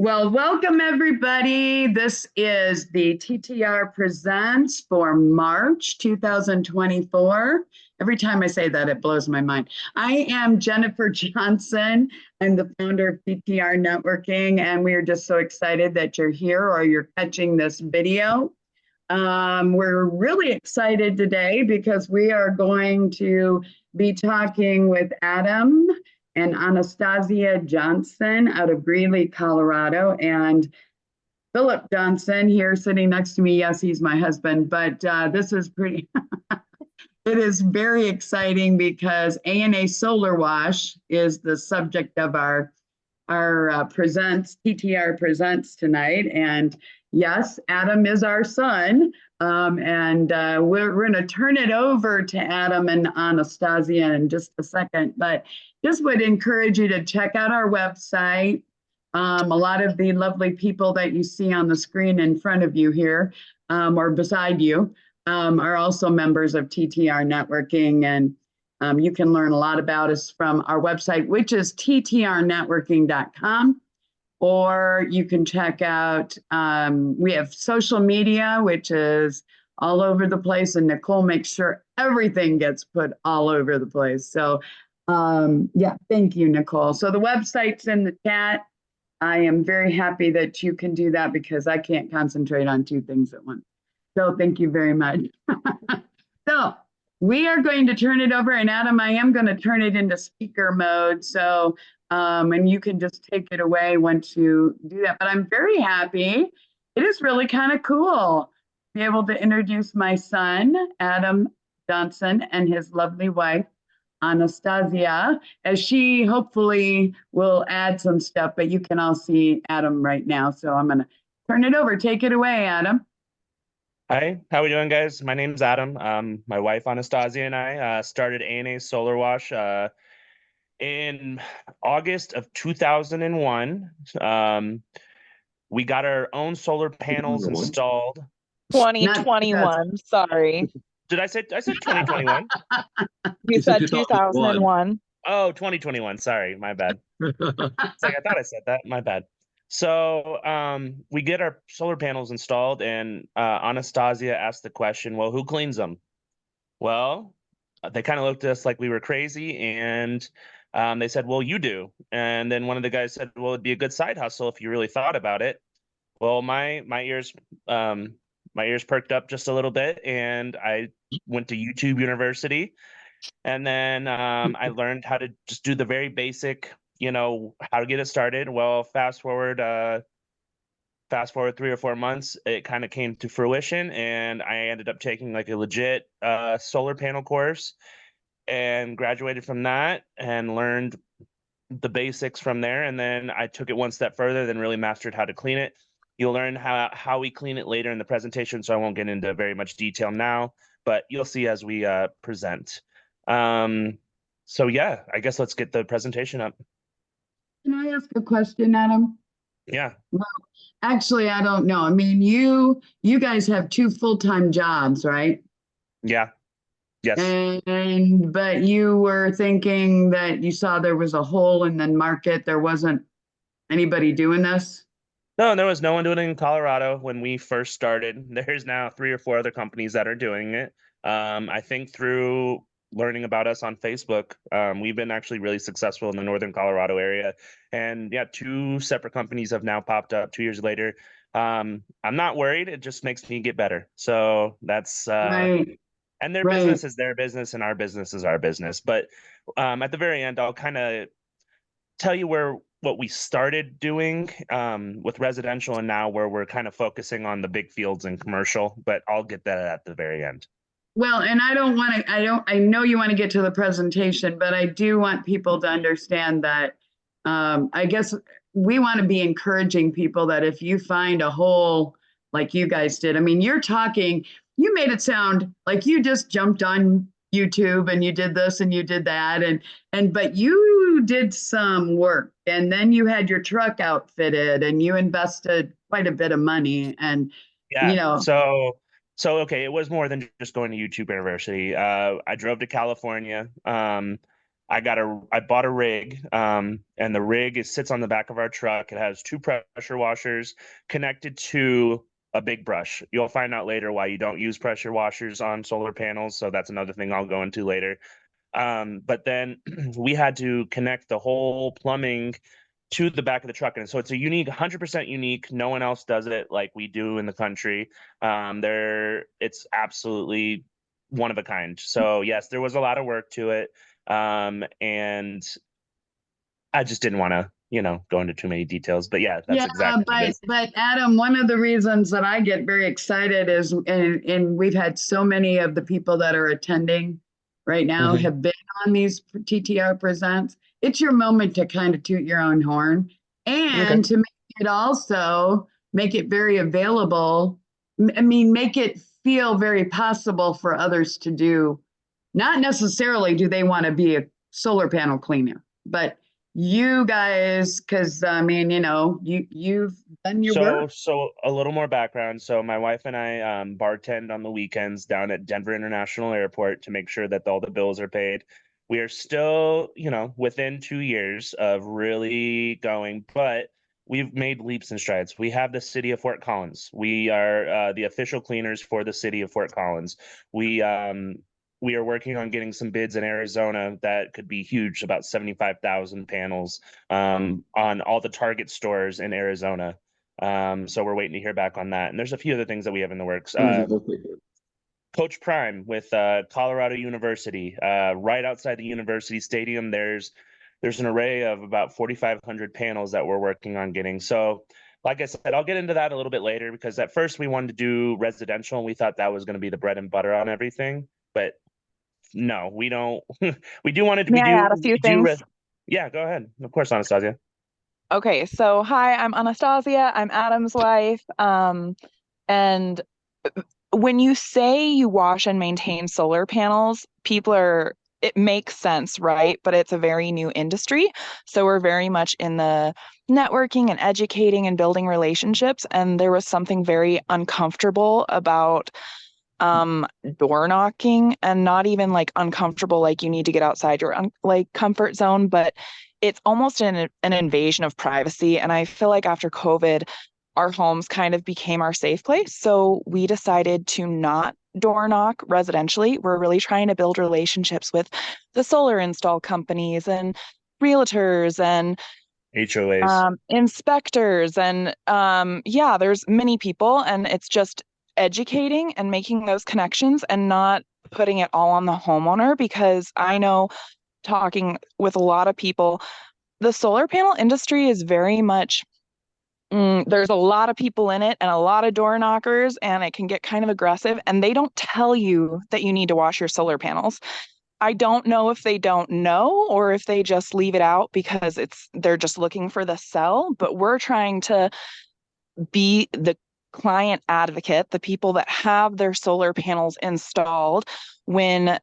Well, welcome everybody. This is the TTR Presents for March 2024. Every time I say that, it blows my mind. I am Jennifer Johnson. I'm the founder of TTR Networking, and we are just so excited that you're here or you're catching this video. We're really excited today because we are going to be talking with Adam and Anastasia Johnson out of Greeley, Colorado, and Philip Johnson here sitting next to me. Yes, he's my husband, but this is pretty, it is very exciting because A&ASOLARWASH is the subject of our presents, TTR Presents tonight. And yes, Adam is our son. We're going to turn it over to Adam and Anastasia in just a second, but just would encourage you to check out our website. A lot of the lovely people that you see on the screen in front of you here or beside you are also members of TTR Networking, and you can learn a lot about us from our website, which is ttrnetworking.com. Or you can check out, we have social media, which is all over the place, and Nicole makes sure everything gets put all over the place. So yeah, thank you, Nicole. So the website's in the chat. I am very happy that you can do that because I can't concentrate on two things at once. So thank you very much. So we are going to turn it over, and Adam, I am going to turn it into speaker mode. So and you can just take it away once you do that. But I'm very happy. It is really kind of cool to be able to introduce my son, Adam Johnson, and his lovely wife, Anastasia, as she hopefully will add some stuff, but you can all see Adam right now. So I'm going to turn it over. Take it away, Adam. Hi, how we doing, guys? My name's Adam. My wife, Anastasia, and I started A&ASOLARWASH in August of 2001. We got our own solar panels installed. 2021, sorry. Did I say 2021? You said 2001. Oh, 2021. Sorry, my bad. It's like I thought I said that. My bad. So we get our solar panels installed, and Anastasia asked the question, well, who cleans them? Well, they kind of looked at us like we were crazy, and they said, well, you do. And then one of the guys said, well, it'd be a good side hustle if you really thought about it. Well, my ears perked up just a little bit, and I went to YouTube University, and then I learned how to just do the very basic, how to get it started. Well, fast forward 3 or 4 months, it kind of came to fruition, and I ended up taking like a legit solar panel course and graduated from that and learned the basics from there. And then I took it one step further, then really mastered how to clean it. You'll learn how we clean it later in the presentation, so I won't get into very much detail now, but you'll see as we present. So yeah, I guess let's get the presentation up. Can I ask a question, Adam? Yeah. Well, actually, I don't know. I mean, you guys have 2 full-time jobs, right? Yeah. Yes. But you were thinking that you saw there was a hole in the market. There wasn't anybody doing this? No, there was no one doing it in Colorado when we first started. There's now 3 or 4 other companies that are doing it. I think through learning about us on Facebook, we've been actually really successful in the northern Colorado area. And yeah, 2 separate companies have now popped up 2 years later. I'm not worried. It just makes me get better. So that's right. And their business is their business, and our business is our business. But at the very end, I'll kind of tell you what we started doing with residential, and now where we're kind of focusing on the big fields and commercial. But I'll get that at the very end. Well, and I know you want to get to the presentation, but I do want people to understand that I guess we want to be encouraging people that if you find a hole like you guys did, I mean, you made it sound like you just jumped on YouTube and you did this and you did that, but you did some work, and then you had your truck outfitted and you invested quite a bit of money, and yeah, So, okay, it was more than just going to YouTube University. I drove to California. I bought a rig, and the rig sits on the back of our truck. It has two pressure washers connected to a big brush. You'll find out later why you don't use pressure washers on solar panels. So that's another thing I'll go into later. But then we had to connect the whole plumbing to the back of the truck. And so it's a unique, 100% unique. No one else does it like we do in the country. It's absolutely one of a kind. So yes, there was a lot of work to it. And I just didn't want to, go into too many details, but yeah, that's exactly what it is. But Adam, one of the reasons that I get very excited is, and we've had so many of the people that are attending right now have been on these TTR Presents. It's your moment to kind of toot your own horn and to make it also make it very available. I mean, make it feel very possible for others to do. Not necessarily do they want to be a solar panel cleaner, but you guys, because I mean, you've done your work. So a little more background. So my wife and I bartend on the weekends down at Denver International Airport to make sure that all the bills are paid. We are still, within 2 years of really going, but we've made leaps and strides. We have the city of Fort Collins. We are the official cleaners for the city of Fort Collins. We are working on getting some bids in Arizona that could be huge, about 75,000 panels on all the Target stores in Arizona. So we're waiting to hear back on that. And there's a few other things that we have in the works. Coach Prime with Colorado University, right outside the university stadium. There's an array of about 4,500 panels that we're working on getting. So like I said, I'll get into that a little bit later, because at first we wanted to do residential and we thought that was going to be the bread and butter on everything. But no, we don't. We do want it to May I add a few things? Yeah, go ahead. Of course, Anastasia. Okay, so hi, I'm Anastasia. I'm Adam's wife. And when you say you wash and maintain solar panels, it makes sense, right? But it's a very new industry. So we're very much in the networking and educating and building relationships. And there was something very uncomfortable about door knocking, and not even like uncomfortable, like you need to get outside your like comfort zone, but it's almost an invasion of privacy. And I feel like after COVID, our homes kind of became our safe place. So we decided to not door knock residentially. We're really trying to build relationships with the solar install companies and realtors and HOAs. Inspectors and yeah, there's many people, and it's just educating and making those connections and not putting it all on the homeowner, because I know, talking with a lot of people, the solar panel industry is very much there's a lot of people in it and a lot of door knockers, and it can get kind of aggressive, and they don't tell you that you need to wash your solar panels. I don't know if they don't know or if they just leave it out because they're just looking for the sell, but we're trying to be the client advocate, the people that have their solar panels installed when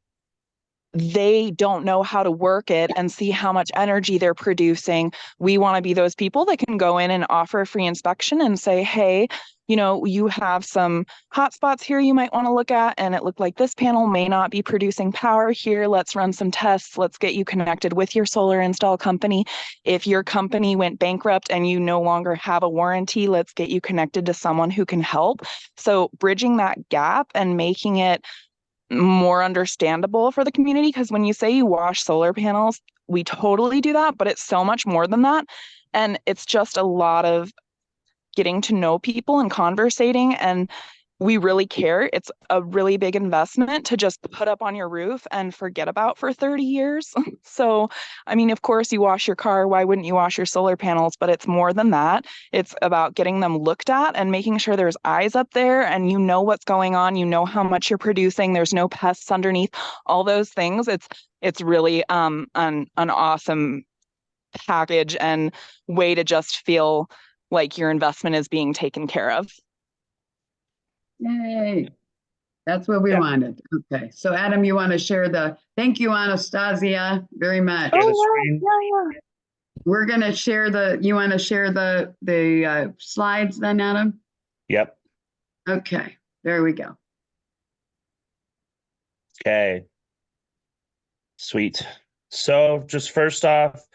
they don't know how to work it and see how much energy they're producing. We want to be those people that can go in and offer a free inspection and say, hey, you have some hot spots here you might want to look at, and it looked like this panel may not be producing power here. Let's run some tests. Let's get you connected with your solar install company. If your company went bankrupt and you no longer have a warranty, let's get you connected to someone who can help. So bridging that gap and making it more understandable for the community, because when you say you wash solar panels, we totally do that, but it's so much more than that. And it's just a lot of getting to know people and conversating, and we really care. It's a really big investment to just put up on your roof and forget about for 30 years. So, I mean, of course you wash your car. Why wouldn't you wash your solar panels? But it's more than that. It's about getting them looked at and making sure there's eyes up there and you know what's going on. You know how much you're producing. There's no pests underneath, all those things. It's really an awesome package and way to just feel like your investment is being taken care of. Yay. That's what we wanted. Okay. So Adam, you want to thank you, Anastasia, very much. Yeah. We're going to share you want to share the slides then, Adam? Yep. Okay. There we go. Okay. Sweet. So just first off,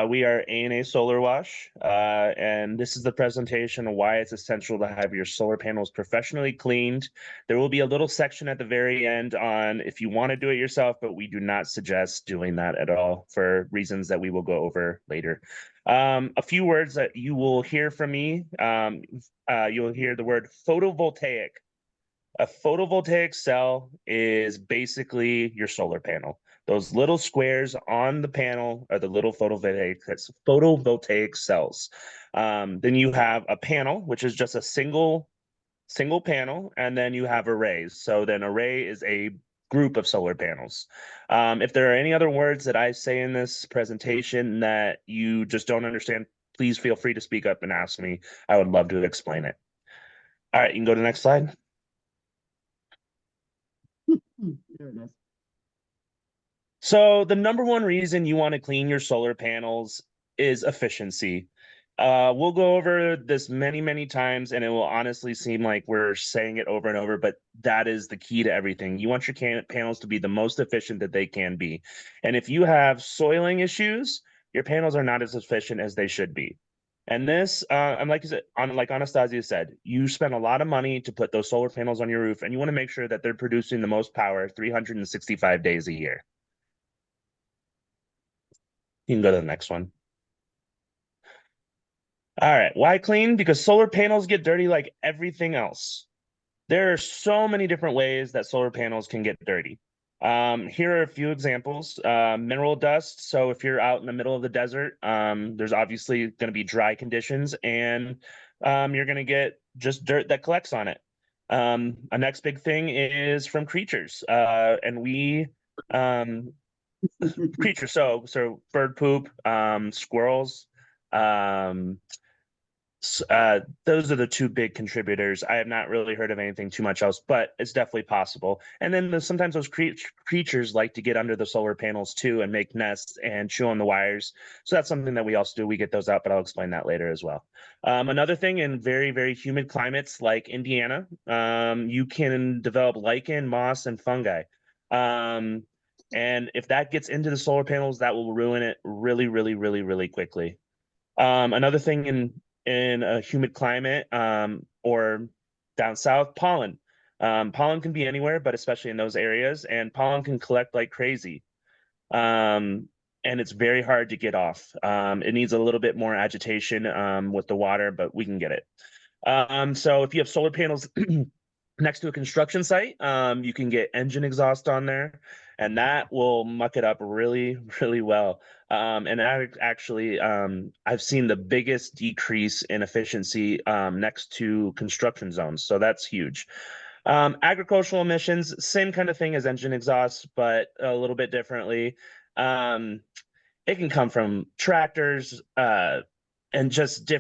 we are A&A Solar Wash, and this is the presentation of why it's essential to have your solar panels professionally cleaned. There will be a little section at the very end on if you want to do it yourself, but we do not suggest doing that at all for reasons that we will go over later. A few words that you will hear from me. You'll hear the word photovoltaic. A photovoltaic cell is basically your solar panel. Those little squares on the panel are the little photovoltaic cells. Then you have a panel, which is just a single panel, and then you have arrays. So then array is a group of solar panels. If there are any other words that I say in this presentation that you just don't understand, please feel free to speak up and ask me. I would love to explain it. All right, you can go to the next slide. There it is. So the number one reason you want to clean your solar panels is efficiency. We'll go over this many, many times, and it will honestly seem like we're saying it over and over, but that is the key to everything. You want your panels to be the most efficient that they can be. And if you have soiling issues, your panels are not as efficient as they should be. And this, and like you said, like Anastasia said, you spend a lot of money to put those solar panels on your roof, and you want to make sure that they're producing the most power 365 days a year. You can go to the next one. All right, why clean? Because solar panels get dirty like everything else. There are so many different ways that solar panels can get dirty. Here are a few examples. Mineral dust. So if you're out in the middle of the desert, there's obviously going to be dry conditions, and you're going to get just dirt that collects on it. A next big thing is from creatures, and we creatures. So bird poop, squirrels. Those are the two big contributors. I have not really heard of anything too much else, but it's definitely possible. And then sometimes those creatures like to get under the solar panels too and make nests and chew on the wires. So that's something that we also do. We get those out, but I'll explain that later as well. Another thing, in very, very humid climates like Indiana, you can develop lichen, moss, and fungi. And if that gets into the solar panels, that will ruin it really, really, really, really quickly. Another thing in a humid climate, or down south, pollen. Pollen can be anywhere, but especially in those areas, and pollen can collect like crazy. And it's very hard to get off. It needs a little bit more agitation with the water, but we can get it. So if you have solar panels next to a construction site, you can get engine exhaust on there, and that will muck it up really, really well. And actually, I've seen the biggest decrease in efficiency next to construction zones, so that's huge. Agricultural emissions, same kind of thing as engine exhaust, but a little bit differently. It can come from tractors and just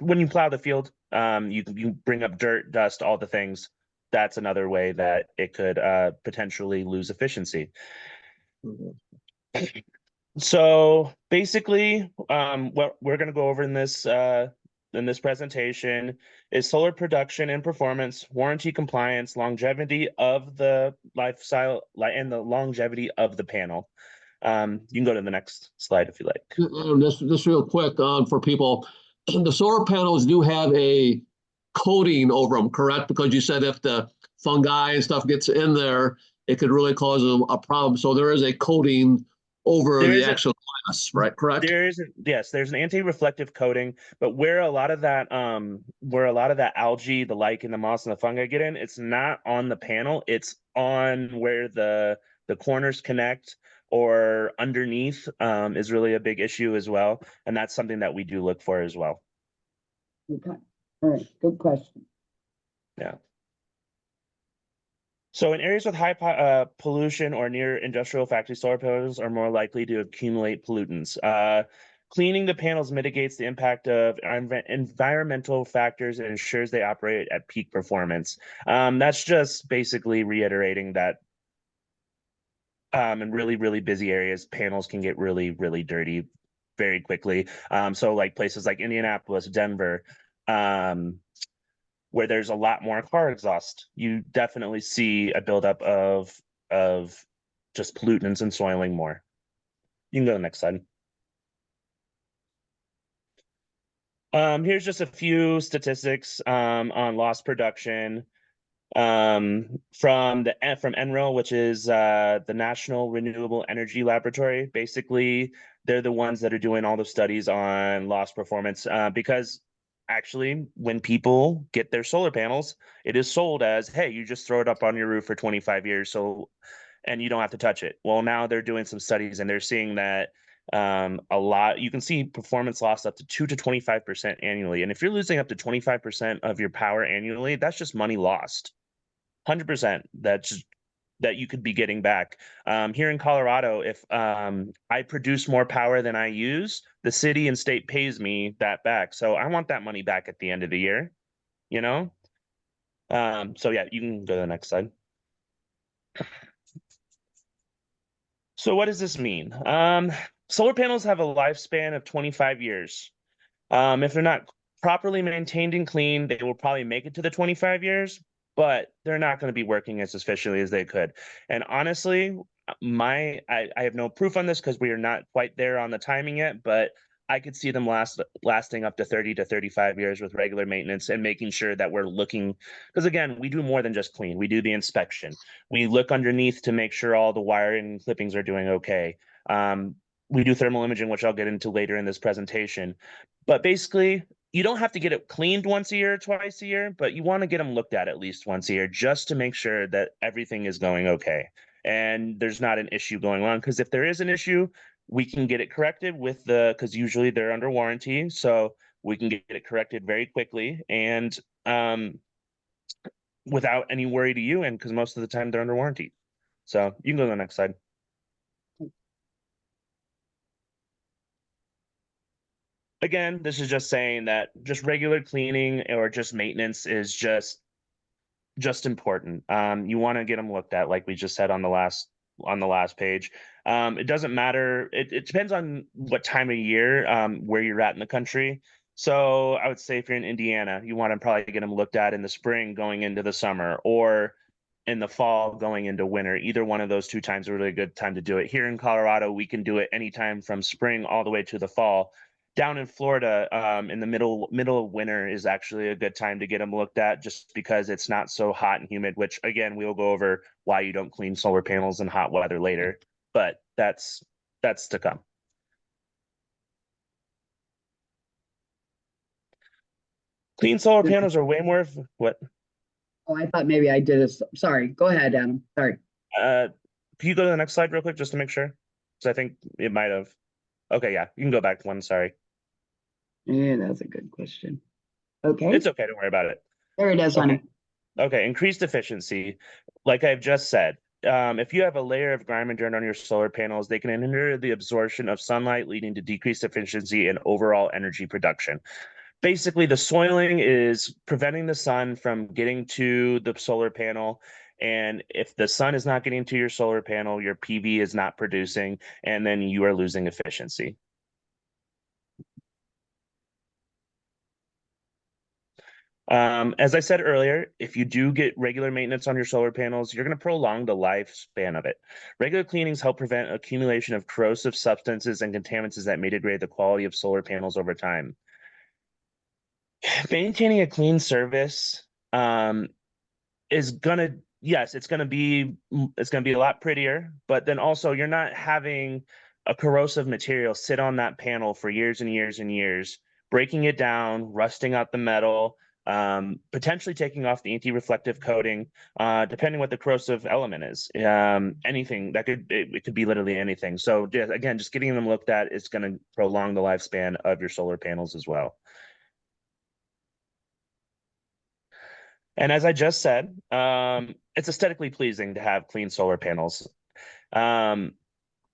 when you plow the field, you bring up dirt, dust, all the things. That's another way that it could potentially lose efficiency. So basically, what we're going to go over in this presentation is solar production and performance, warranty compliance, longevity of the lifestyle, and the longevity of the panel. You can go to the next slide if you like. Just real quick for people, the solar panels do have a coating over them, correct? Because you said if the fungi and stuff gets in there, it could really cause a problem. So there is a coating over the actual glass, right? Correct? Yes, there's an anti-reflective coating, but where a lot of that algae, the lichen, the moss, and the fungi get in, it's not on the panel, it's on where the corners connect or underneath, is really a big issue as well. And that's something that we do look for as well. Okay. All right. Good question. Yeah. So in areas with high pollution or near industrial factory, solar panels are more likely to accumulate pollutants. Cleaning the panels mitigates the impact of environmental factors and ensures they operate at peak performance. That's just basically reiterating that in really, really busy areas, panels can get really, really dirty very quickly. So like places like Indianapolis, Denver, where there's a lot more car exhaust, you definitely see a buildup of just pollutants and soiling more. You can go to the next slide. Here's just a few statistics on lost production from NREL, which is the National Renewable Energy Laboratory. Basically, they're the ones that are doing all the studies on lost performance because actually, when people get their solar panels, it is sold as, hey, you just throw it up on your roof for 25 years, and you don't have to touch it. Well, now they're doing some studies and they're seeing that you can see performance loss up to 2 to 25% annually. And if you're losing up to 25% of your power annually, that's just money lost. 100% that you could be getting back. Here in Colorado, if I produce more power than I use, the city and state pays me that back. So I want that money back at the end of the year, you know? So yeah, you can go to the next slide. So what does this mean? Solar panels have a lifespan of 25 years. If they're not properly maintained and clean, they will probably make it to the 25 years, but they're not going to be working as efficiently as they could. And honestly, I have no proof on this because we are not quite there on the timing yet, but I could see them lasting up to 30 to 35 years with regular maintenance and making sure that we're looking, because again, we do more than just clean. We do the inspection. We look underneath to make sure all the wiring and clippings are doing okay. We do thermal imaging, which I'll get into later in this presentation. But basically, you don't have to get it cleaned once a year or twice a year, but you want to get them looked at least once a year just to make sure that everything is going okay and there's not an issue going on. Because if there is an issue, we can get it corrected because usually they're under warranty. So we can get it corrected very quickly and without any worry to you, and because most of the time they're under warranty. So you can go to the next slide. Again, this is just saying that just regular cleaning or just maintenance is just important. You want to get them looked at, like we just said on the last page. It doesn't matter. It depends on what time of year, where you're at in the country. So I would say if you're in Indiana, you want to probably get them looked at in the spring going into the summer, or in the fall going into winter. Either one of those two times are a really good time to do it. Here in Colorado, we can do it anytime from spring all the way to the fall. Down in Florida, in the middle of winter is actually a good time to get them looked at, just because it's not so hot and humid, which again, we'll go over why you don't clean solar panels in hot weather later, but that's to come. Clean solar panels are way more what? Oh, I thought maybe I did a, sorry, go ahead, Adam, sorry. Can you go to the next slide real quick just to make sure? Because I think it might have. Okay, yeah, you can go back one, sorry. Yeah, that's a good question. Okay. It's okay, don't worry about it. There it is, honey. Okay, increased efficiency. Like I've just said, if you have a layer of grime and dirt on your solar panels, they can hinder the absorption of sunlight, leading to decreased efficiency and overall energy production. Basically, the soiling is preventing the sun from getting to the solar panel. And if the sun is not getting to your solar panel, your PV is not producing, and then you are losing efficiency. As I said earlier, if you do get regular maintenance on your solar panels, you're going to prolong the lifespan of it. Regular cleanings help prevent accumulation of corrosive substances and contaminants that may degrade the quality of solar panels over time. Maintaining a clean service is gonna, yes, it's gonna be a lot prettier, but then also you're not having a corrosive material sit on that panel for years and years and years, breaking it down, rusting out the metal, potentially taking off the anti-reflective coating, depending what the corrosive element is. Anything that it could be literally anything. So again, just getting them looked at is going to prolong the lifespan of your solar panels as well. And as I just said, it's aesthetically pleasing to have clean solar panels.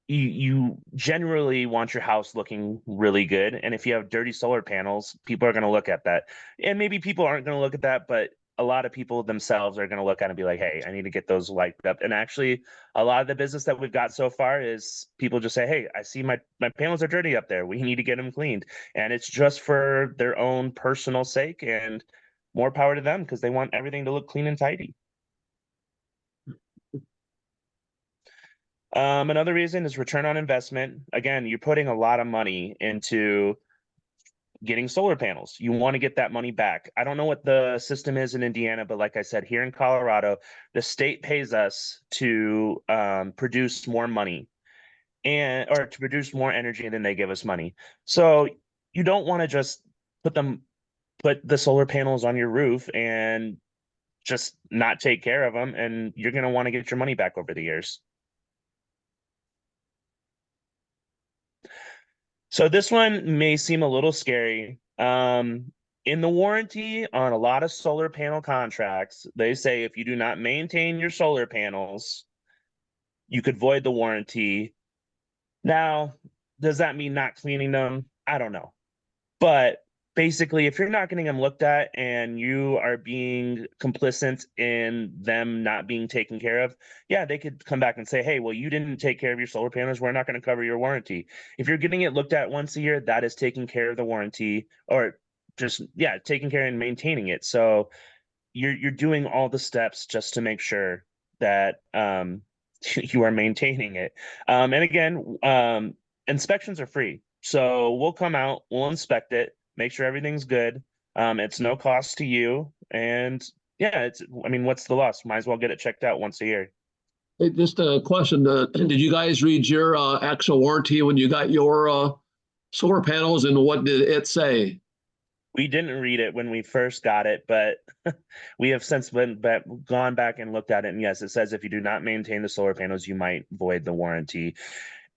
You generally want your house looking really good. And if you have dirty solar panels, people are going to look at that. And maybe people aren't going to look at that, but a lot of people themselves are going to look at it and be like, hey, I need to get those wiped up. And actually, a lot of the business that we've got so far is people just say, hey, I see my panels are dirty up there. We need to get them cleaned. And it's just for their own personal sake, and more power to them because they want everything to look clean and tidy. Another reason is return on investment. Again, you're putting a lot of money into getting solar panels. You want to get that money back. I don't know what the system is in Indiana, but like I said, here in Colorado, the state pays us to produce more money or to produce more energy than they give us money. So you don't want to just put the solar panels on your roof and just not take care of them, and you're going to want to get your money back over the years. So this one may seem a little scary. In the warranty on a lot of solar panel contracts, they say if you do not maintain your solar panels, you could void the warranty. Now, does that mean not cleaning them? I don't know. But basically, if you're not getting them looked at and you are being complicit in them not being taken care of, yeah, they could come back and say, hey, well, you didn't take care of your solar panels. We're not going to cover your warranty. If you're getting it looked at once a year, that is taking care of the warranty, or just, yeah, taking care and maintaining it. So you're doing all the steps just to make sure that you are maintaining it. And again, inspections are free. So we'll come out, we'll inspect it, make sure everything's good. It's no cost to you. And yeah, I mean, what's the loss? Might as well get it checked out once a year. Hey, just a question. Did you guys read your actual warranty when you got your solar panels, and what did it say? We didn't read it when we first got it, but we have since gone back and looked at it. And yes, it says if you do not maintain the solar panels, you might void the warranty.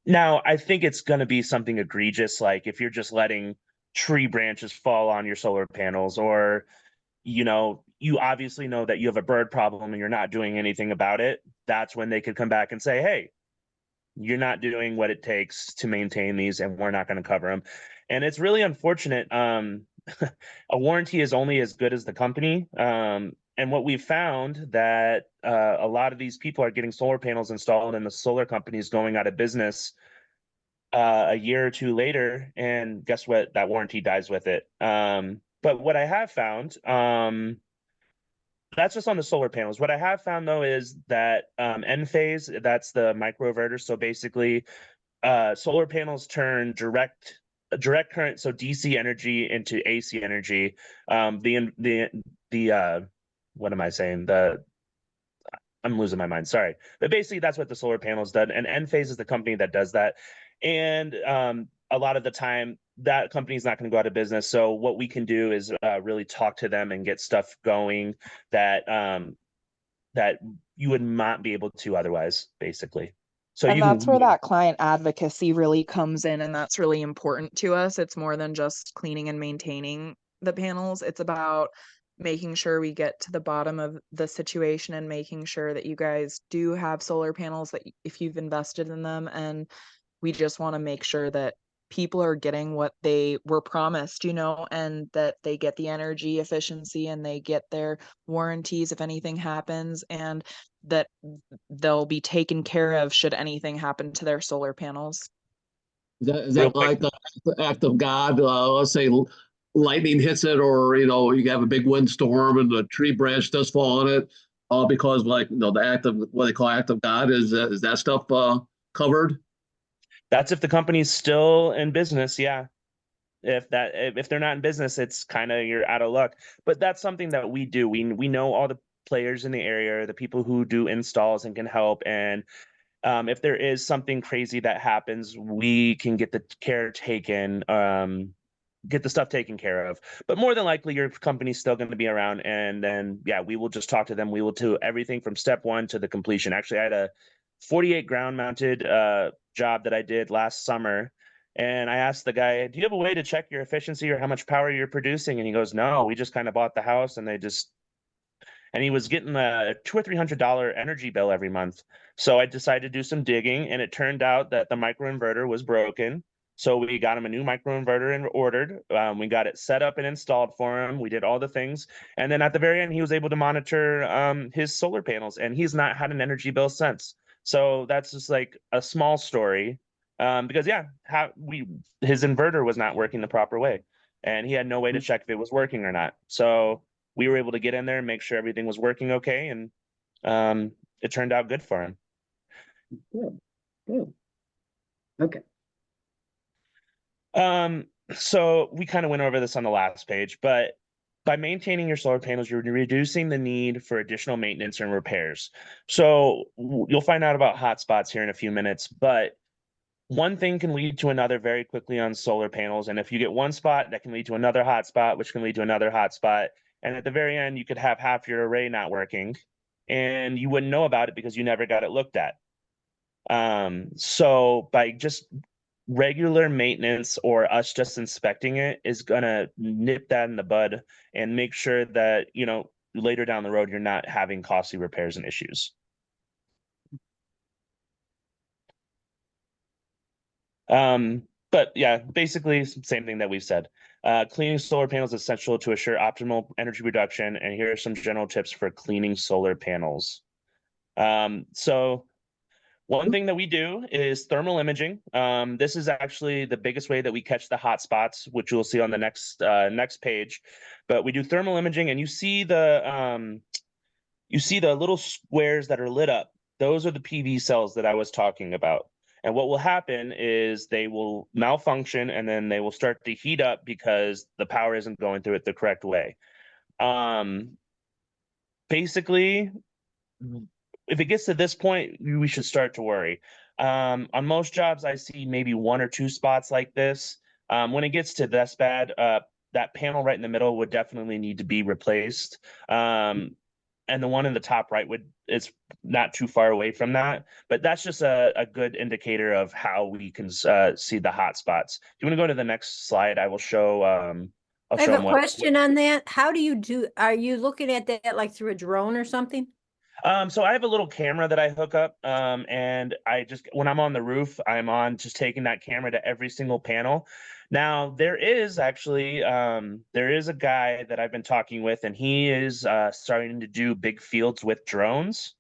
Now, I think it's going to be something egregious, like if you're just letting tree branches fall on your solar panels, or, you obviously know that you have a bird problem and you're not doing anything about it. That's when they could come back and say, hey, you're not doing what it takes to maintain these, and we're not going to cover them. And it's really unfortunate. A warranty is only as good as the company. And what we've found that a lot of these people are getting solar panels installed and the solar companies going out of business a year or two later, and guess what? That warranty dies with it. But what I have found, that's just on the solar panels. What I have found though is that N-phase, that's the microinverter. So basically, solar panels turn direct current, so DC energy into AC energy. What am I saying? I'm losing my mind. Sorry, but basically that's what the solar panels done, and N-phase is the company that does that. And a lot of the time, that company is not going to go out of business. So what we can do is really talk to them and get stuff going that that you would not be able to otherwise, basically. So And that's where that client advocacy really comes in, and that's really important to us. It's more than just cleaning and maintaining the panels. It's about making sure we get to the bottom of the situation and making sure that you guys do have solar panels, that if you've invested in them, and we just want to make sure that people are getting what they were promised, and that they get the energy efficiency and they get their warranties if anything happens, and that they'll be taken care of should anything happen to their solar panels. Is that like the act of God? Let's say lightning hits it, or you have a big windstorm and the tree branch does fall on it, all because the act of what they call act of God. Is that stuff covered? That's if the company's still in business, yeah. If they're not in business, it's kind of, you're out of luck. But that's something that we do. We know all the players in the area, the people who do installs and can help. And if there is something crazy that happens, we can get the care taken, get the stuff taken care of. But more than likely, your company's still going to be around. And then, yeah, we will just talk to them. We will do everything from step one to the completion. Actually, I had a 48 ground mounted job that I did last summer. And I asked the guy, do you have a way to check your efficiency or how much power you're producing? And he goes, no, we just kind of bought the house, and and he was getting a $200 or $300 energy bill every month. So I decided to do some digging, and it turned out that the microinverter was broken. So we got him a new microinverter and ordered. We got it set up and installed for him. We did all the things. And then at the very end, he was able to monitor his solar panels, and he's not had an energy bill since. So that's just like a small story. Because his inverter was not working the proper way, and he had no way to check if it was working or not. So we were able to get in there and make sure everything was working okay, and it turned out good for him. Good. Good. Okay. So we kind of went over this on the last page, but by maintaining your solar panels, you're reducing the need for additional maintenance and repairs. So you'll find out about hotspots here in a few minutes, but one thing can lead to another very quickly on solar panels. And if you get one spot, that can lead to another hotspot, which can lead to another hotspot. And at the very end, you could have half your array not working and you wouldn't know about it because you never got it looked at. So by just regular maintenance or us just inspecting it is gonna nip that in the bud and make sure that, you know, later down the road, you're not having costly repairs and issues. But yeah, basically same thing that we've said. Cleaning solar panels is essential to assure optimal energy reduction. And here are some general tips for cleaning solar panels. So one thing that we do is thermal imaging. This is actually the biggest way that we catch the hot spots, which you'll see on the next page. But we do thermal imaging, and you see the little squares that are lit up. Those are the PV cells that I was talking about. And what will happen is they will malfunction, and then they will start to heat up because the power isn't going through it the correct way. Basically, if it gets to this point, we should start to worry. On most jobs, I see maybe one or two spots like this. When it gets to this bad, that panel right in the middle would definitely need to be replaced. And the one in the top right is not too far away from that. But that's just a good indicator of how we can see the hot spots. Do you want to go to the next slide? I will show. I'll I show have them a question on that. How do you do, are you looking at that like through a drone or something? So I have a little camera that I hook up, and I just, when I'm on the roof, I'm on just taking that camera to every single panel. Now there is actually there is a guy that I've been talking with, and he is starting to do big fields with drones.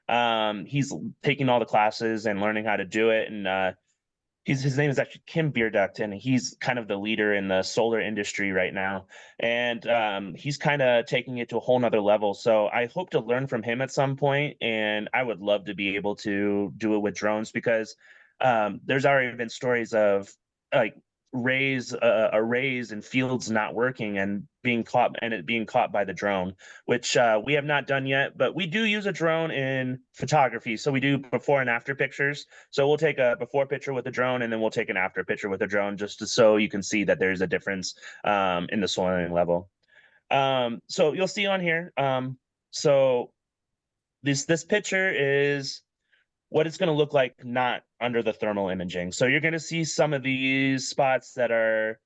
He's taking all the classes and learning how to do it, and his name is actually Kim Beerduct, and he's kind of the leader in the solar industry right now. And he's kind of taking it to a whole nother level. So I hope to learn from him at some point, and I would love to be able to do it with drones because there's already been stories of like arrays and fields not working and being caught, and it being caught by the drone, which we have not done yet, but we do use a drone in photography. So we do before and after pictures. So we'll take a before picture with a drone, and then we'll take an after picture with a drone so you can see that there's a difference in the soiling level. So you'll see on here. So this picture is what it's going to look like not under the thermal imaging. So you're going to see some of these spots that are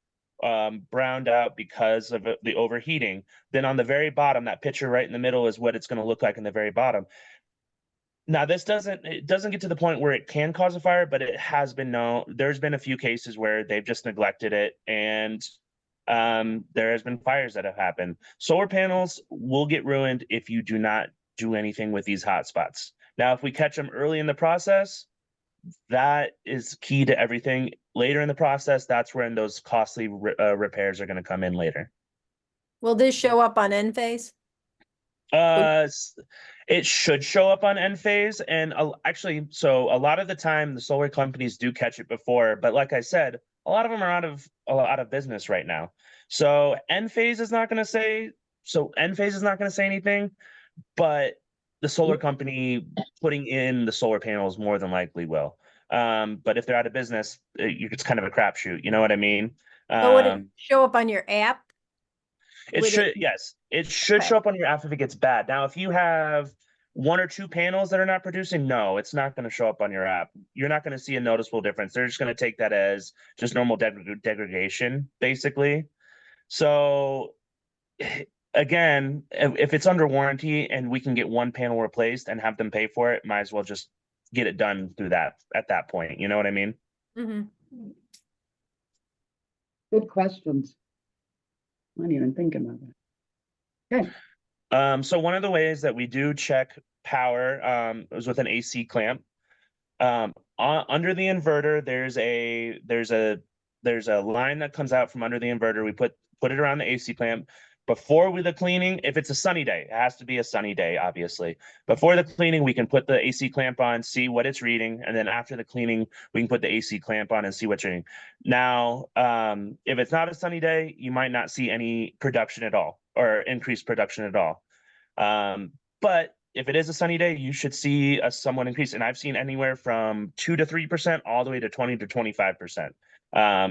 browned out because of the overheating. Then on the very bottom, that picture right in the middle is what it's going to look like in the very bottom. Now, it doesn't get to the point where it can cause a fire, but it has been known. There's been a few cases where they've just neglected it, and there has been fires that have happened. Solar panels will get ruined if you do not do anything with these hot spots. Now, if we catch them early in the process, that is key to everything. Later in the process, that's when those costly repairs are going to come in later. Will this show up on Enphase? It should show up on Enphase, and actually, so a lot of the time, the solar companies do catch it before. But like I said, a lot of them are out of business right now. So Enphase is not going to say. So Enphase is not going to say anything, but the solar company putting in the solar panels more than likely will. But if they're out of business, it's kind of a crapshoot. You know what I mean? So would it show up on your app? Yes, it should show up on your app if it gets bad. Now, if you have one or two panels that are not producing, no, it's not going to show up on your app. You're not going to see a noticeable difference. They're just going to take that as just normal degradation, basically. So again, if it's under warranty and we can get one panel replaced and have them pay for it, might as well just get it done through that at that point. You know what I mean? Mm-hmm. Good questions. I didn't even think about that. Okay. So one of the ways that we do check power is with an AC clamp. Under the inverter, there's a line that comes out from under the inverter. We put it around the AC clamp. Before the cleaning, if it's a sunny day, it has to be a sunny day, obviously. Before the cleaning, we can put the AC clamp on, see what it's reading, and then after the cleaning, we can put the AC clamp on and see what's reading. Now, if it's not a sunny day, you might not see any production at all or increased production at all. But if it is a sunny day, you should see a somewhat increase. And I've seen anywhere from 2 to 3% all the way to 20 to 25%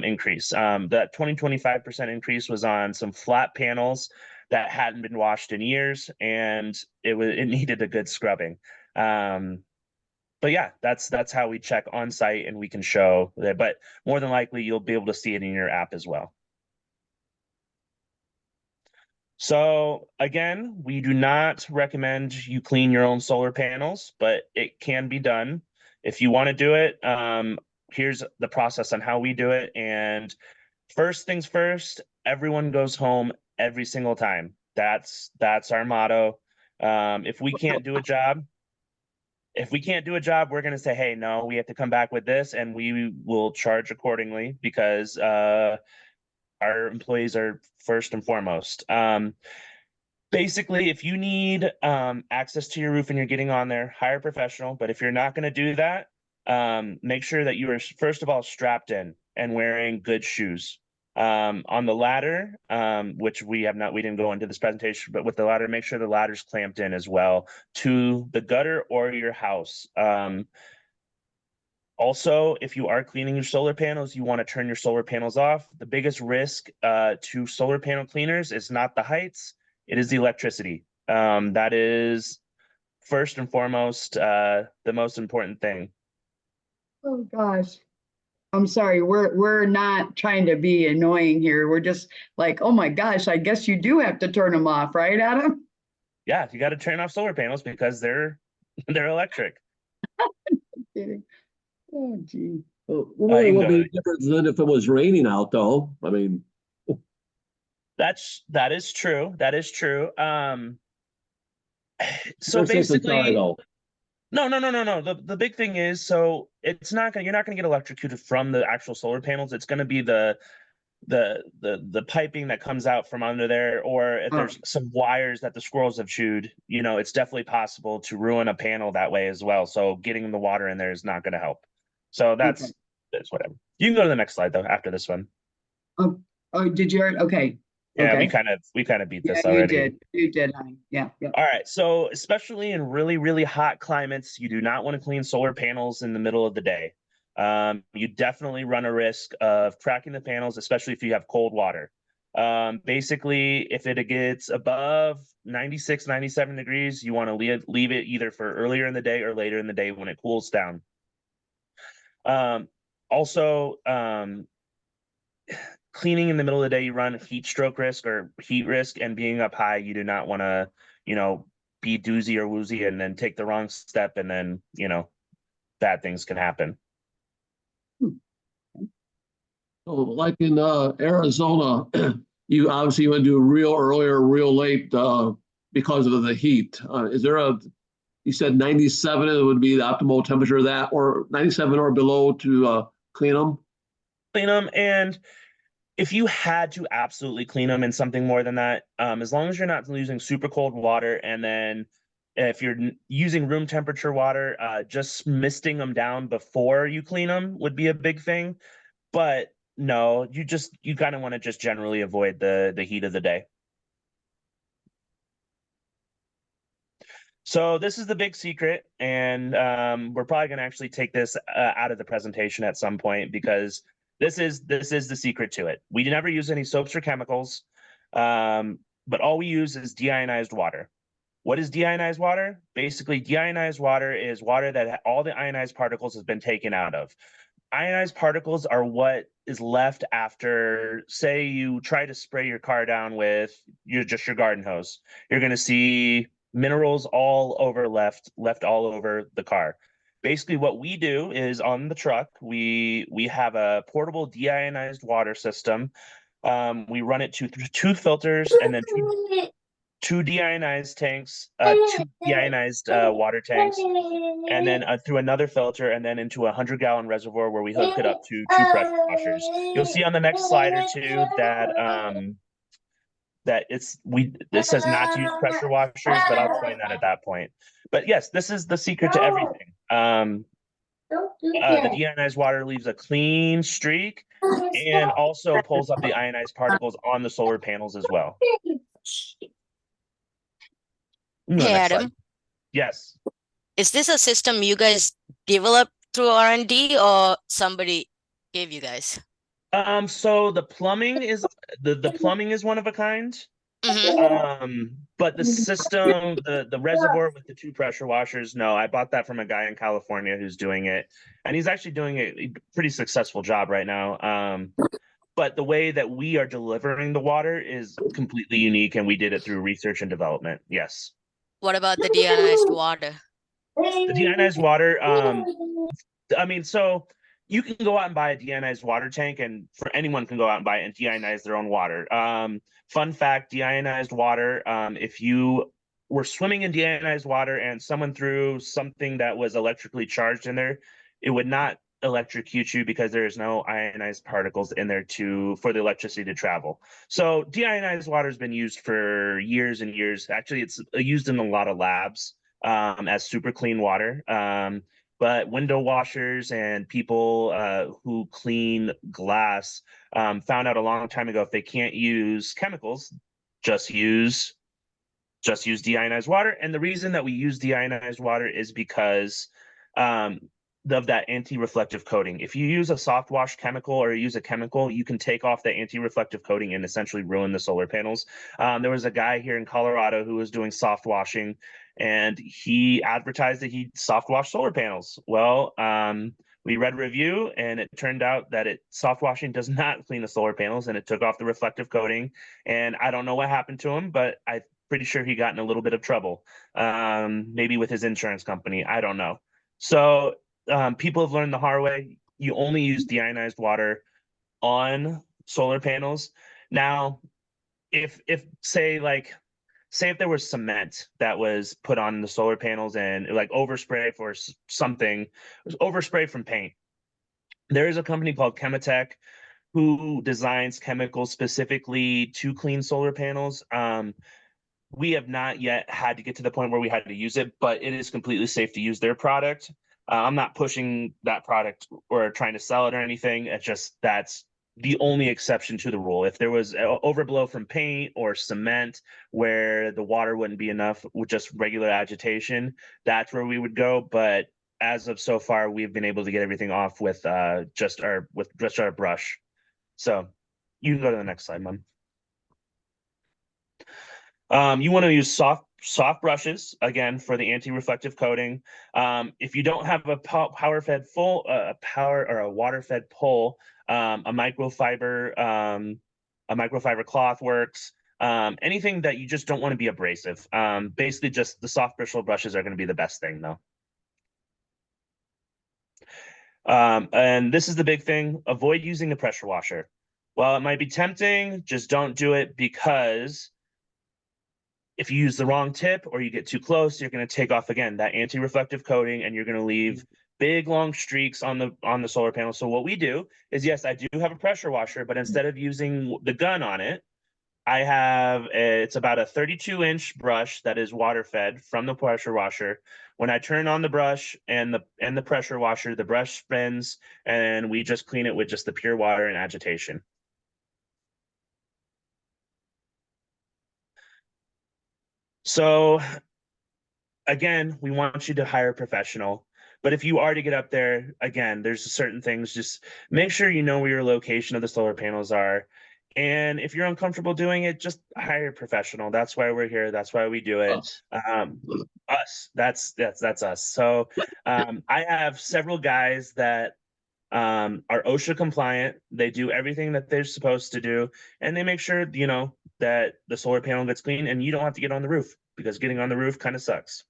increase. That 25% increase was on some flat panels that hadn't been washed in years, and it needed a good scrubbing. But yeah, that's how we check on site, and we can show that. But more than likely, you'll be able to see it in your app as well. So again, we do not recommend you clean your own solar panels, but it can be done. If you want to do it, here's the process on how we do it. And first things first, everyone goes home every single time. That's our motto. If we can't do a job, we're going to say, hey, no, we have to come back with this, and we will charge accordingly, because our employees are first and foremost. Basically, if you need access to your roof and you're getting on there, hire a professional. But if you're not going to do that, make sure that you are, first of all, strapped in and wearing good shoes. On the ladder, which we didn't go into this presentation, but with the ladder, make sure the ladder's clamped in as well to the gutter or your house. Also, if you are cleaning your solar panels, you want to turn your solar panels off. The biggest risk to solar panel cleaners is not the heights, it is the electricity. That is first and foremost the most important thing. Oh gosh. I'm sorry, we're not trying to be annoying here. We're just like, oh my gosh, I guess you do have to turn them off, right, Adam? Yeah, you got to turn off solar panels because they're electric. Kidding. Oh gee. Well, it would be different than if it was raining out, though. I mean, that is true. That is true. So you're safe and basically, sorry, though. no. The big thing is, so you're not gonna get electrocuted from the actual solar panels. It's gonna be the piping that comes out from under there, or if there's some wires that the squirrels have chewed, it's definitely possible to ruin a panel that way as well. So getting the water in there is not gonna help. So that's whatever. You can go to the next slide though after this one. Oh, did you? Okay. Yeah, okay. we kind of beat this already. You did, honey. Yeah. All right. So especially in really, really hot climates, you do not want to clean solar panels in the middle of the day. You definitely run a risk of cracking the panels, especially if you have cold water. Basically, if it gets above 96, 97 degrees, you want to leave it either for earlier in the day or later in the day when it cools down. Also, cleaning in the middle of the day, you run heat stroke risk or heat risk, and being up high, you do not want to, be doozy or woozy and then take the wrong step, and then, bad things can happen. So, like in Arizona, you obviously want to do real early or real late because of the heat. Is there you said 97 it would be the optimal temperature of that, or 97 or below to clean them? Clean them, and if you had to absolutely clean them in something more than that, as long as you're not using super cold water, and then if you're using room temperature water, just misting them down before you clean them would be a big thing. But no, you kind of want to just generally avoid the heat of the day. So this is the big secret, and we're probably going to actually take this out of the presentation at some point, because this is the secret to it. We never use any soaps or chemicals, but all we use is deionized water. What is deionized water? Basically, deionized water is water that all the ionized particles has been taken out of. Ionized particles are what is left after, say, you try to spray your car down with your garden hose. You're going to see minerals all over left all over the car. Basically, what we do is on the truck, we have a portable deionized water system. We run it to two filters, and then two deionized tanks, two deionized water tanks, and then through another filter, and then into a 100-gallon reservoir where we hook it up to two pressure washers. You'll see on the next slide or two that that it says not to use pressure washers, but I'll explain that at that point. But yes, this is the secret to everything. The deionized water leaves a clean streak and also pulls up the ionized particles on the solar panels as well. Hey, Next slide. Adam, Yes. is this a system you guys developed through R&D or somebody gave you guys? So the plumbing is the plumbing is one of a kind. But the system, the reservoir with the 2 pressure washers, no, I bought that from a guy in California who's doing it, and he's actually doing a pretty successful job right now. But the way that we are delivering the water is completely unique, and we did it through research and development. Yes. What about the deionized water? The deionized water, I mean, so you can go out and buy a deionized water tank, and for anyone can go out and buy it and deionize their own water. Fun fact, deionized water, if you were swimming in deionized water and someone threw something that was electrically charged in there, it would not electrocute you because there is no ionized particles in there for the electricity to travel. So deionized water has been used for years and years. Actually, it's used in a lot of labs as super clean water. But window washers and people who clean glass found out a long time ago if they can't use chemicals, just use deionized water. And the reason that we use deionized water is because of that anti-reflective coating. If you use a soft wash chemical or use a chemical, you can take off the anti-reflective coating and essentially ruin the solar panels. There was a guy here in Colorado who was doing soft washing, and he advertised that he soft washed solar panels. Well, we read a review, and it turned out that soft washing does not clean the solar panels, and it took off the reflective coating. And I don't know what happened to him, but I'm pretty sure he got in a little bit of trouble, maybe with his insurance company. I don't know. So people have learned the hard way. You only use deionized water on solar panels. Now, if say if there was cement that was put on the solar panels and like overspray for something, overspray from paint. There is a company called Chematech who designs chemicals specifically to clean solar panels. We have not yet had to get to the point where we had to use it, but it is completely safe to use their product. I'm not pushing that product or trying to sell it or anything. It's just that's the only exception to the rule. If there was overblow from paint or cement where the water wouldn't be enough with just regular agitation, that's where we would go. But as of so far, we've been able to get everything off with just our brush. So you can go to the next slide, Mom. You want to use soft brushes again for the anti-reflective coating. If you don't have a power-fed a water-fed pole, a microfiber cloth works. Anything that you just don't want to be abrasive. Basically, just the soft bristle brushes are going to be the best thing, though. And this is the big thing: avoid using the pressure washer. While it might be tempting, just don't do it, because if you use the wrong tip or you get too close, you're going to take off again that anti-reflective coating, and you're going to leave big long streaks on the solar panel. So what we do is, yes, I do have a pressure washer, but instead of using the gun on it, I have it's about a 32-inch brush that is water fed from the pressure washer. When I turn on the brush and the pressure washer, the brush spins, and we just clean it with just the pure water and agitation. So again, we want you to hire a professional. But if you are to get up there, again, there's certain things. Just make sure you know where your location of the solar panels are. And if you're uncomfortable doing it, just hire a professional. That's why we're here. That's why we do it. Us. That's us. So I have several guys that are OSHA compliant. They do everything that they're supposed to do, and they make sure, that the solar panel gets clean, and you don't have to get on the roof, because getting on the roof kind of sucks.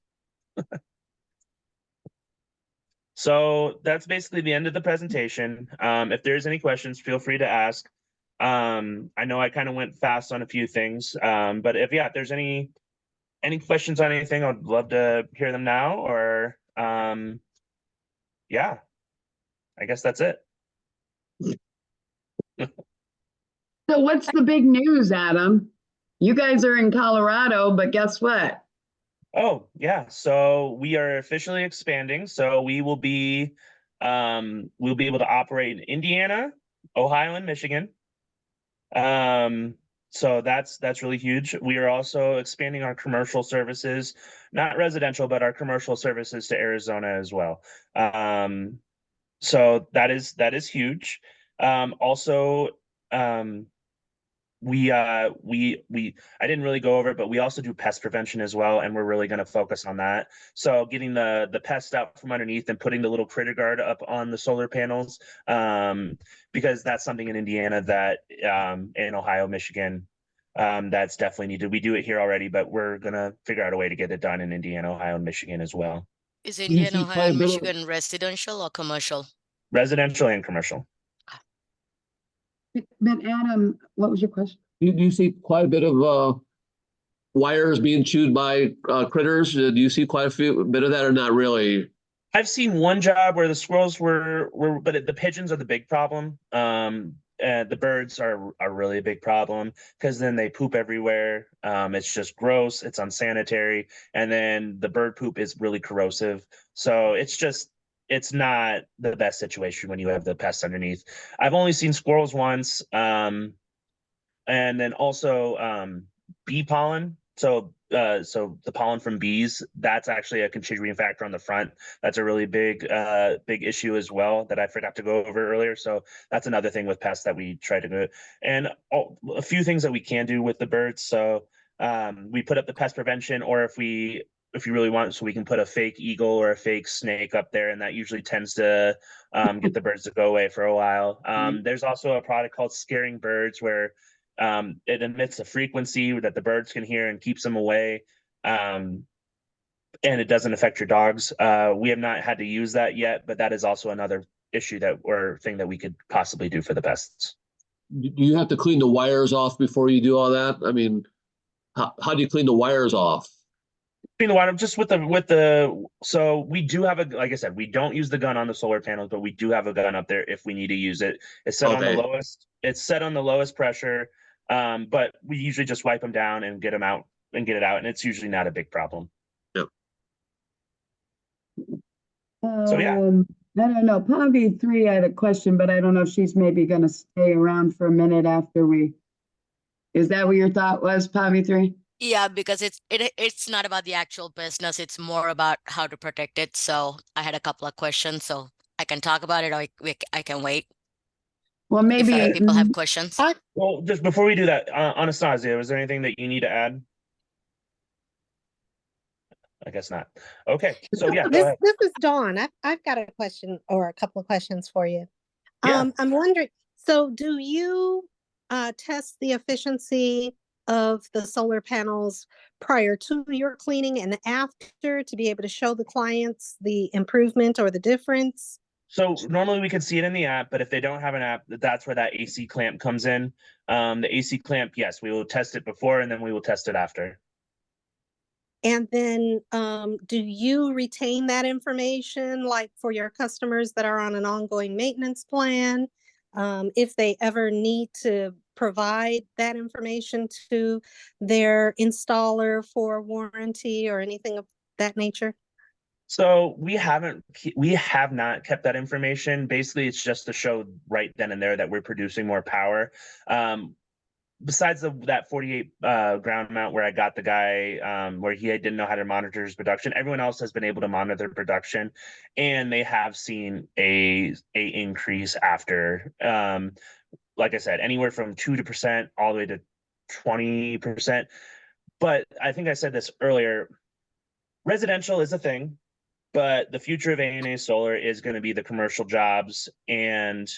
So that's basically the end of the presentation. If there's any questions, feel free to ask. I know I kind of went fast on a few things, but if there's any questions on anything, I'd love to hear them now, or yeah, I guess that's it. So what's the big news, Adam? You guys are in Colorado, but guess what? Oh, yeah. So we are officially expanding. So we'll be able to operate in Indiana, Ohio, and Michigan. So that's really huge. We are also expanding our commercial services, not residential, but our commercial services to Arizona as well. So that is huge. Also, um, we I didn't really go over it, but we also do pest prevention as well, and we're really going to focus on that. So getting the pest out from underneath and putting the little critter guard up on the solar panels, because that's something in Indiana that in Ohio, Michigan, that's definitely needed. We do it here already, but we're gonna figure out a way to get it done in Indiana, Ohio, and Michigan as well. Is Do you Indiana, see Ohio, quite a and bit of, Michigan residential or commercial? Residential and commercial. But Adam, what was your question? do you see quite a bit of wires being chewed by critters? Do you see quite a bit of that or not really? I've seen one job where the squirrels but the pigeons are the big problem. The birds are really a big problem because then they poop everywhere. It's just gross. It's unsanitary, and then the bird poop is really corrosive. So it's not the best situation when you have the pests underneath. I've only seen squirrels once, and then also bee pollen. So the pollen from bees, that's actually a contributing factor on the front. That's a really big issue as well that I forgot to go over earlier. So that's another thing with pests that we try to do. And a few things that we can do with the birds. So we put up the pest prevention, or if you really want, so we can put a fake eagle or a fake snake up there, and that usually tends to get the birds to go away for a while. There's also a product called Scaring Birds where it emits a frequency that the birds can hear and keeps them away. And it doesn't affect your dogs. We have not had to use that yet, but that is also another issue or thing that we could possibly do for the pests. Do you have to clean the wires off before you do all that? I mean, how do you clean the wires off? Clean the water just with the so we do have like I said, we don't use the gun on the solar panels, but we do have a gun up there if we need to use it. It's set on the lowest pressure. But we usually just wipe them down and get them out and get it out, and it's usually not a big problem. Yep. So yeah. I don't know. Pavi 3 had a question, but I don't know if she's maybe going to stay around for a minute after we. Is that what your thought was, Pavi 3? Yeah, because it's not about the actual business. It's more about how to protect it. So I had a couple of questions, so I can talk about it, or I can wait Well, if maybe other people have questions. Well, just before we do that, Anastasia, was there anything that you need to add? I guess not. Okay, so yeah, go ahead. This is Dawn. I've got a question or a couple of questions for you. Yeah. I'm wondering, so do you test the efficiency of the solar panels prior to your cleaning and after to be able to show the clients the improvement or the difference? So normally we can see it in the app, but if they don't have an app, that's where that AC clamp comes in. The AC clamp, yes, we will test it before and then we will test it after. And then do you retain that information like for your customers that are on an ongoing maintenance plan? If they ever need to provide that information to their installer for warranty or anything of that nature? So we have not kept that information. Basically, it's just to show right then and there that we're producing more power. Besides that 48 ground mount where I got the guy where he didn't know how to monitor his production, everyone else has been able to monitor their production, and they have seen a increase after. Like I said, anywhere from 2% all the way to 20%. But I think I said this earlier. Residential is a thing, but the future of A&A Solar is going to be the commercial jobs and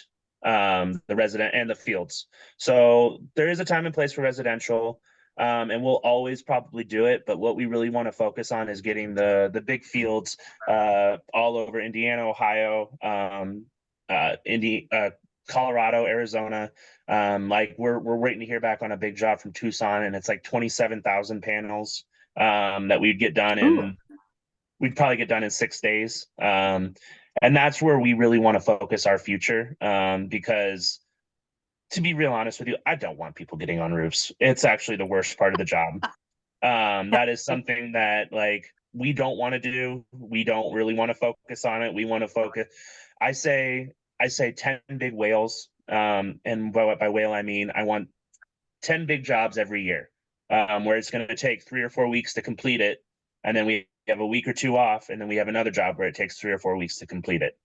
the resident and the fields. So there is a time and place for residential, and we'll always probably do it. But what we really want to focus on is getting the big fields all over Indiana, Ohio, Colorado, Arizona. Like we're waiting to hear back on a big job from Tucson, and it's like 27,000 panels that we'd get done in. We'd probably get done in 6 days. And that's where we really want to focus our future, because to be real honest with you, I don't want people getting on roofs. It's actually the worst part of the job. That is something that like we don't want to do. We don't really want to focus on it. We want to focus. I say 10 big whales. And by whale, I mean, I want 10 big jobs every year, where it's going to take 3 or 4 weeks to complete it. And then we have a week or two off. And then we have another job where it takes 3 or 4 weeks to complete it.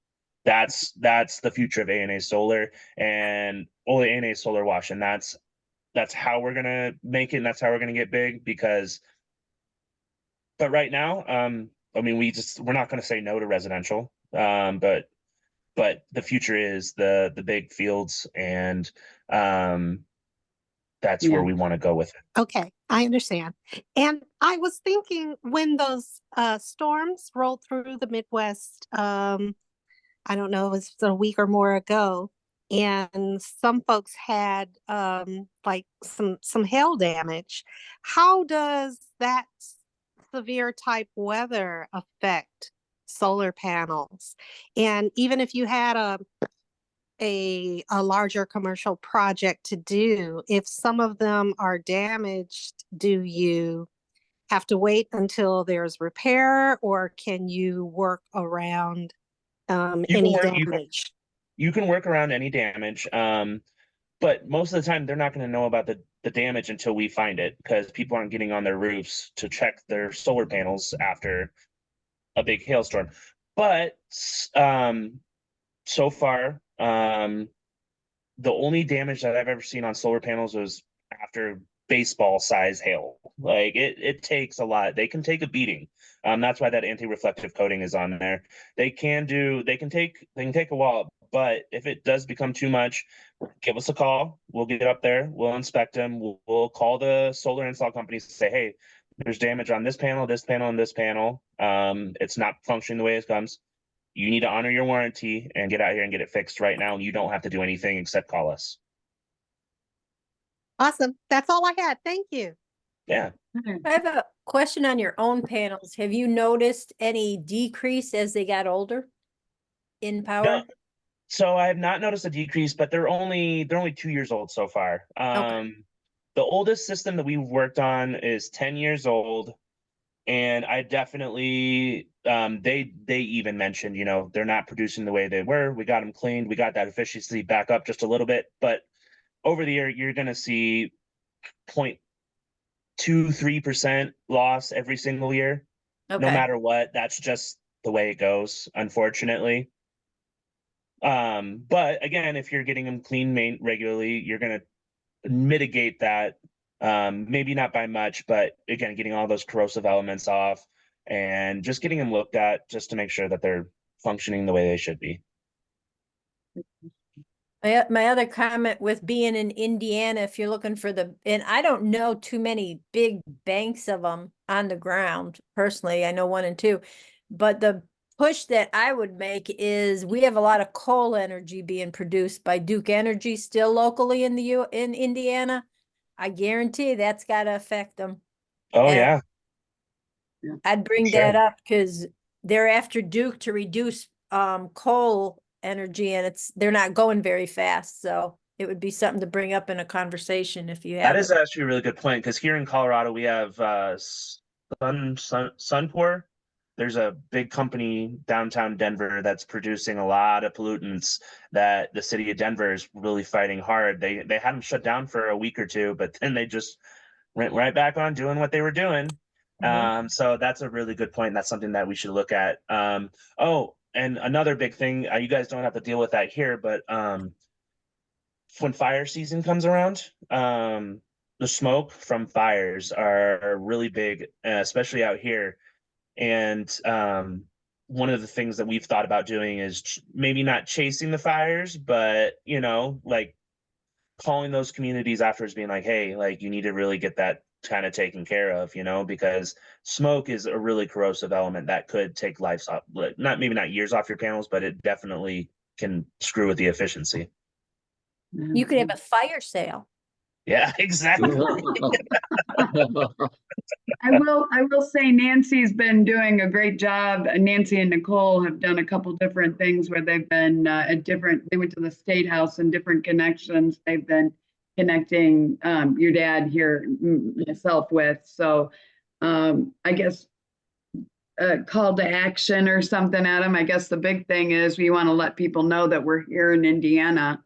That's the future of A&A Solar and only A&A Solar Wash. And that's how we're going to make it. And that's how we're going to get big but right now, I mean, we're not going to say no to residential. But the future is the big fields, and that's where we want to go with it. Okay, I understand. And I was thinking when those storms rolled through the Midwest, I don't know, it was a week or more ago, and some folks had like some hail damage. How does that severe type weather affect solar panels? And even if you had a larger commercial project to do, if some of them are damaged, do you have to wait until there's repair, or can you work around any damage? You can work around any damage, but most of the time they're not going to know about the damage until we find it, because people aren't getting on their roofs to check their solar panels after a big hailstorm. But so far, the only damage that I've ever seen on solar panels was after baseball size hail. Like it takes a lot. They can take a beating. That's why that anti-reflective coating is on there. They can take a wallop, but if it does become too much, give us a call. We'll get up there. We'll inspect them. We'll call the solar install companies to say, hey, there's damage on this panel, and this panel. It's not functioning the way it comes. You need to honor your warranty and get out here and get it fixed right now. You don't have to do anything except call us. Awesome. That's all I had. Thank you. Yeah. I have a question on your own panels. Have you noticed any decrease as they got older in power? No. So I have not noticed a decrease, but they're only 2 years old so far. Okay. The oldest system that we've worked on is 10 years old. And I definitely, they even mentioned, they're not producing the way they were. We got them cleaned. We got that efficiency back up just a little bit. But over the year, you're going to see 0.23% loss every single year. Okay. No matter what. That's just the way it goes, unfortunately. But again, if you're getting them cleaned regularly, you're going to mitigate that. Maybe not by much, but again, getting all those corrosive elements off and just getting them looked at just to make sure that they're functioning the way they should be. My other comment with being in Indiana, if you're looking for and I don't know too many big banks of them on the ground. Personally, I know 1 and 2, but the push that I would make is we have a lot of coal energy being produced by Duke Energy still locally in in Indiana. I guarantee that's got to affect them. Oh, And yeah. I'd bring that up because they're after Duke to reduce coal energy, and they're not going very fast. So it would be something to bring up in a conversation if you have. That is actually a really good point, because here in Colorado we have Sunpour. There's a big company downtown Denver that's producing a lot of pollutants that the city of Denver is really fighting hard. They had them shut down for a week or two, but then they just went right back on doing what they were doing. So that's a really good point. That's something that we should look at. Oh, and another big thing, you guys don't have to deal with that here, but when fire season comes around, the smoke from fires are really big, especially out here. And one of the things that we've thought about doing is maybe not chasing the fires, but, like calling those communities afterwards, being like, hey, like you need to really get that kind of taken care of, because smoke is a really corrosive element that could take lives off, maybe not years off your panels, but it definitely can screw with the efficiency. You could have a fire sale. Yeah, exactly. I will say Nancy's been doing a great job. Nancy and Nicole have done a couple different things where they've been they went to the State House and different connections they've been connecting your dad here, myself with. So I guess a call to action or something, Adam. I guess the big thing is we want to let people know that we're here in Indiana.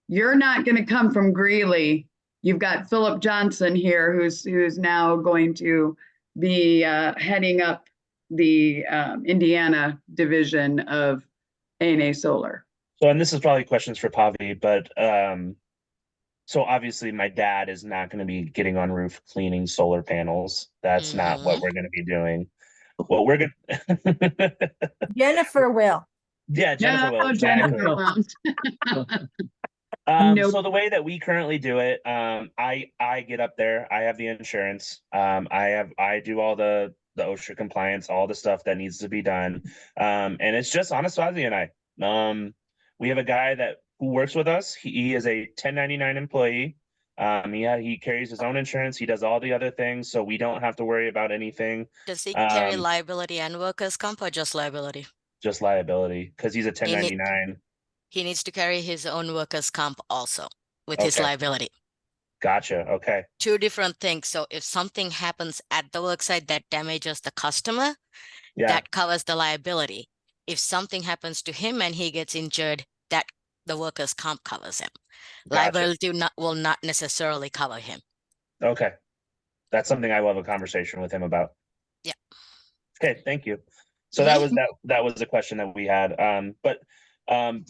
You're not going to come from Greeley. You've got Philip Johnson here, who's now going to be heading up the Indiana division of A&A Solar. So, and this is probably questions for Pavi, but so obviously my dad is not going to be getting on roof cleaning solar panels. That's not what we're going to be doing. What we're going Jennifer will. Yeah, Jennifer will. Jennifer won't. Nope. So the way that we currently do it, I get up there, I have the insurance, I do all the OSHA compliance, all the stuff that needs to be done. And it's just Anastasia and I. We have a guy who works with us. He is a 1099 employee. He carries his own insurance. He does all the other things, so we don't have to worry about anything. Does he carry liability and workers' comp or just liability? Just liability, because he's a 1099. He needs to carry his own workers' comp also with his liability. Gotcha. Okay. Two different things. So if something happens at the worksite that damages the customer, that covers the liability. If something happens to him and he gets injured, that the workers' comp covers him. Gotcha. Liability will not necessarily cover him. Okay. That's something I will have a conversation with him about. Yeah. Okay, thank you. So that was the question that we had. But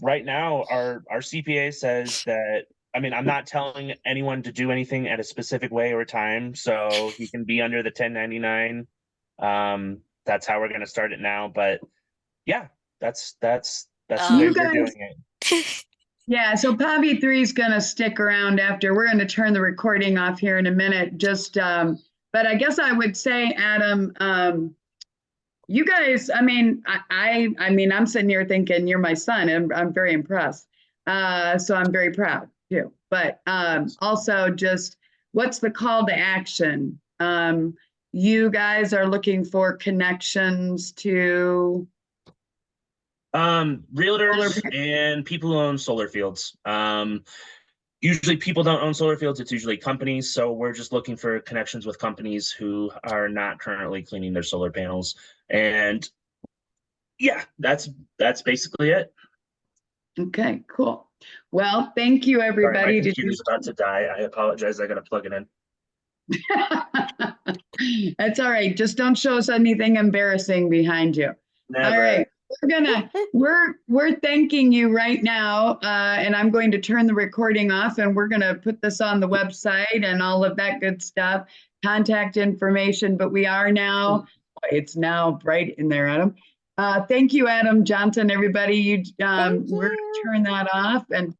right now our CPA says that, I mean, I'm not telling anyone to do anything at a specific way or time, so he can be under the 1099. That's how we're going to start it now. But yeah, that's the way we're doing it. Yeah, so Pavi 3 is going to stick around after. We're going to turn the recording off here in a minute. But I guess I would say, Adam, you guys, I mean, I'm sitting here thinking you're my son, and I'm very impressed. So I'm very proud too. But also, just what's the call to action? You guys are looking for connections to realtors and people who own solar fields. Usually people don't own solar fields, it's usually companies. So we're just looking for connections with companies who are not currently cleaning their solar panels. And yeah, that's basically it. Okay, cool. Well, thank you, everybody. Sorry, my computer's about to die. I apologize. I got to plug it in. That's all right. Just don't show us anything embarrassing behind you. Never. All right. We're thanking you right now, and I'm going to turn the recording off, and we're going to put this on the website and all of that good stuff, contact information. But we are now, it's now right in there, Adam. Thank you, Adam Johnson, everybody. We're going to turn that off, and